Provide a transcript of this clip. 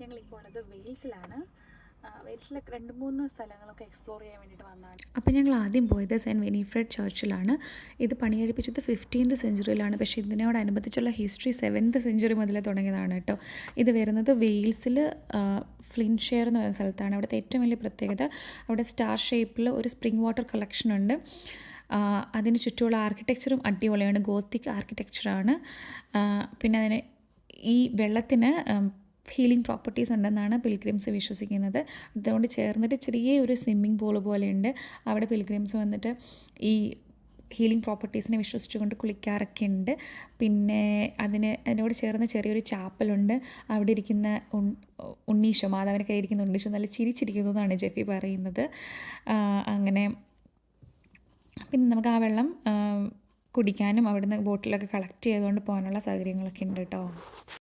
ഞങ്ങളിപ്പോൾ ഉള്ളത് വെയിൽസിലാണ്. വെയിൽസിലെ 2-3 സ്ഥലങ്ങളൊക്കെ എക്സ്പ്ലോർ ചെയ്യാൻ വേണ്ടിയിട്ട് വന്നതാണ്. അപ്പോൾ ഞങ്ങൾ ആദ്യം പോയത് സെൻറ്റ് വിനിഫ്രെഡ് ചർച്ചിലാണ്. ഇത് പണികഴിപ്പിച്ചത് 15th സെഞ്ച്വറിയിലാണ്. പക്ഷേ ഇതിനോടനുബന്ധിച്ചുള്ള ഹിസ്റ്ററി 7th സെഞ്ച്വറി മുതൽ തുടങ്ങിയതാണ് കേട്ടോ. ഇത് വരുന്നത് വെയിൽസിൽ ഫ്ലിൻഷെയർ എന്ന് പറയുന്ന സ്ഥലത്താണ്. അവിടുത്തെ ഏറ്റവും വലിയ പ്രത്യേകത അവിടെ സ്റ്റാർ ഷേപ്പിൽ ഒരു സ്പ്രിംഗ് വാട്ടർ കളക്ഷൻ ഉണ്ട്. അതിന് ചുറ്റുമുള്ള ആർക്കിടെക്ചറും അടിപൊളിയാണ്. ഗോത്തിക് ആർക്കിടെക്ചറാണ്. പിന്നെ അതിന് ഈ വെള്ളത്തിന് ഹീലിംഗ് പ്രോപ്പർട്ടീസ് ഉണ്ടെന്നാണ് പിൽഗ്രിംസ് വിശ്വസിക്കുന്നത്. അതുകൊണ്ട് ചേർന്നിട്ട് ചെറിയൊരു സ്വിമ്മിംഗ് പൂൾ പോലെയുണ്ട്. അവിടെ പിൽഗ്രിംസ് വന്നിട്ട് ഈ ഹീലിംഗ് പ്രോപ്പർട്ടീസിനെ വിശ്വസിച്ചുകൊണ്ട് കുളിക്കാറൊക്കെ ഉണ്ട്. പിന്നെ അതിനോട് ചേർന്ന് ചെറിയൊരു ചാപ്പലുണ്ട്. അവിടെ ഇരിക്കുന്ന ഉണ്ണീശോ, മാതാവിനെ കയ്യിരിക്കുന്ന ഉണ്ണീശോ നല്ല ചിരിച്ചിരിക്കുന്നു എന്നാണ് ജെഫി പറയുന്നത്. അങ്ങനെ പിന്നെ നമുക്ക് ആ വെള്ളം കുടിക്കാനും അവിടുന്ന് ബോട്ടിലൊക്കെ കളക്ട് ചെയ്തുകൊണ്ട് പോകാനുള്ള സൗകര്യങ്ങളൊക്കെ ഉണ്ട് കേട്ടോ.